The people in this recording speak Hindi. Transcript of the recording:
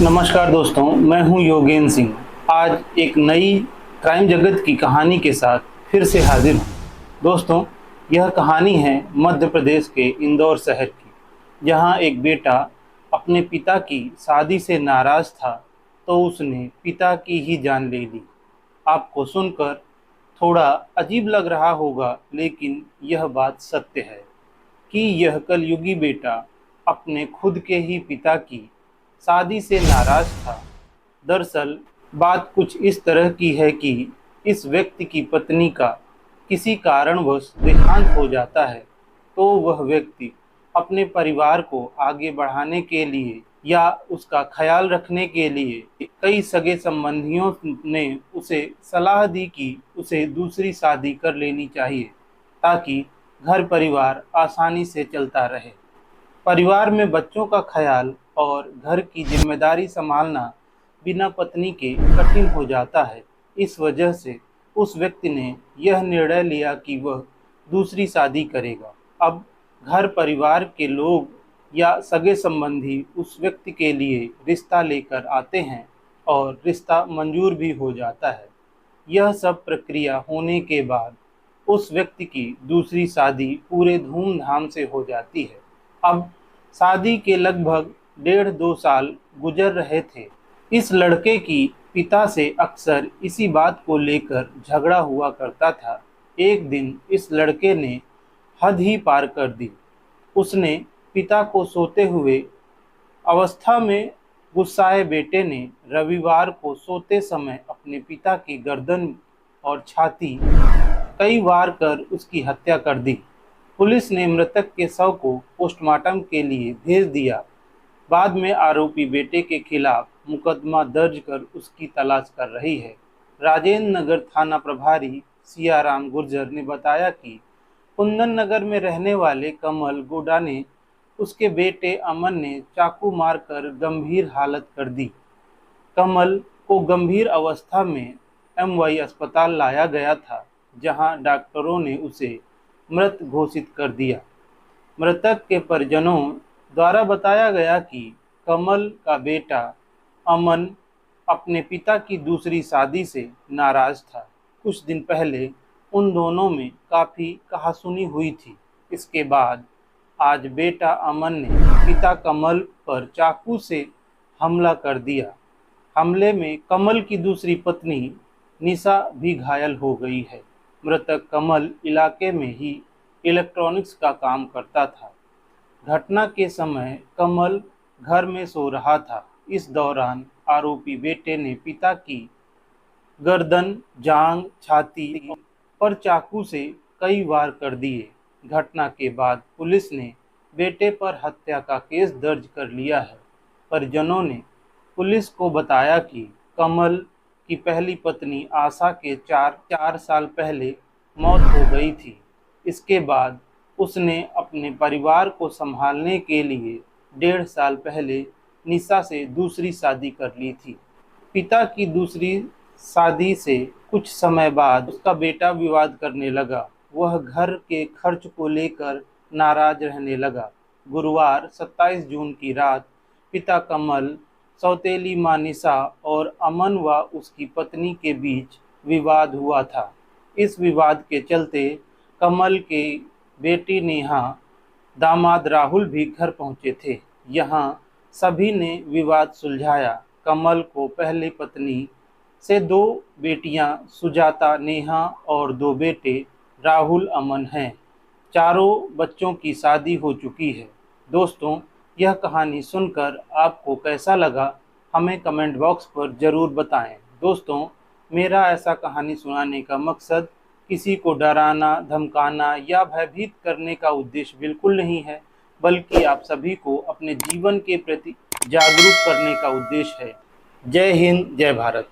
नमस्कार दोस्तों, मैं हूं योगेंद्र सिंह। आज एक नई क्राइम जगत की कहानी के साथ फिर से हाजिर हूं। दोस्तों, यह कहानी है मध्य प्रदेश के इंदौर शहर की, जहां एक बेटा अपने पिता की शादी से नाराज था तो उसने पिता की ही जान ले ली। आपको सुनकर थोड़ा अजीब लग रहा होगा, लेकिन यह बात सत्य है कि यह कलयुगी बेटा अपने खुद के ही पिता की शादी से नाराज था। दरअसल बात कुछ इस तरह की है कि इस व्यक्ति की पत्नी का किसी कारणवश देहांत हो जाता है, तो वह व्यक्ति अपने परिवार को आगे बढ़ाने के लिए या उसका ख्याल रखने के लिए कई सगे संबंधियों ने उसे सलाह दी कि उसे दूसरी शादी कर लेनी चाहिए, ताकि घर परिवार आसानी से चलता रहे। परिवार में बच्चों का ख्याल और घर की जिम्मेदारी संभालना बिना पत्नी के कठिन हो जाता है। इस वजह से उस व्यक्ति ने यह निर्णय लिया कि वह दूसरी शादी करेगा। अब घर परिवार के लोग या सगे संबंधी उस व्यक्ति के लिए रिश्ता लेकर आते हैं और रिश्ता मंजूर भी हो जाता है। यह सब प्रक्रिया होने के बाद उस व्यक्ति की दूसरी शादी पूरे धूमधाम से हो जाती है। अब शादी के लगभग 1.5-2 साल गुजर रहे थे। इस लड़के की पिता से अक्सर इसी बात को लेकर झगड़ा हुआ करता था। एक दिन इस लड़के ने हद ही पार कर दी। उसने पिता को सोते हुए अवस्था में गुस्साए बेटे ने रविवार को सोते समय अपने पिता की गर्दन और छाती कई वार कर उसकी हत्या कर दी। पुलिस ने मृतक के शव को पोस्टमार्टम के लिए भेज दिया। बाद में आरोपी बेटे के खिलाफ मुकदमा दर्ज कर उसकी तलाश कर रही है। राजेंद्र नगर थाना प्रभारी सियाराम गुर्जर ने बताया कि कुंदन नगर में रहने वाले कमल गोडा ने उसके बेटे अमन ने चाकू मारकर गंभीर हालत कर दी। कमल को गंभीर अवस्था में एमवाई अस्पताल लाया गया था, जहां डॉक्टरों ने उसे मृत घोषित कर दिया। मृतक के परिजनों द्वारा बताया गया कि कमल का बेटा अमन अपने पिता की दूसरी शादी से नाराज था। कुछ दिन पहले उन दोनों में काफ़ी कहासुनी हुई थी। इसके बाद आज बेटा अमन ने पिता कमल पर चाकू से हमला कर दिया। हमले में कमल की दूसरी पत्नी निशा भी घायल हो गई है। मृतक कमल इलाके में ही इलेक्ट्रॉनिक्स का काम करता था। घटना के समय कमल घर में सो रहा था। इस दौरान आरोपी बेटे ने पिता की गर्दन, जांघ, छाती पर चाकू से कई वार कर दिए। घटना के बाद पुलिस ने बेटे पर हत्या का केस दर्ज कर लिया है। परिजनों ने पुलिस को बताया कि कमल की पहली पत्नी आशा के 4 साल पहले मौत हो गई थी। इसके बाद उसने अपने परिवार को संभालने के लिए 1.5 साल पहले निशा से दूसरी शादी कर ली थी। पिता की दूसरी शादी से कुछ समय बाद उसका बेटा विवाद करने लगा। वह घर के खर्च को लेकर नाराज रहने लगा। गुरुवार 27 जून की रात पिता कमल, सौतेली मां निशा और अमन व उसकी पत्नी के बीच विवाद हुआ था। इस विवाद के चलते कमल के बेटी नेहा, दामाद राहुल भी घर पहुंचे थे। यहाँ सभी ने विवाद सुलझाया। कमल को पहली पत्नी से 2 बेटियां सुजाता, नेहा और 2 बेटे राहुल, अमन हैं। चारों बच्चों की शादी हो चुकी है। दोस्तों, यह कहानी सुनकर आपको कैसा लगा, हमें कमेंट बॉक्स पर ज़रूर बताएं। दोस्तों, मेरा ऐसा कहानी सुनाने का मकसद किसी को डराना, धमकाना या भयभीत करने का उद्देश्य बिल्कुल नहीं है, बल्कि आप सभी को अपने जीवन के प्रति जागरूक करने का उद्देश्य है। जय हिंद, जय भारत।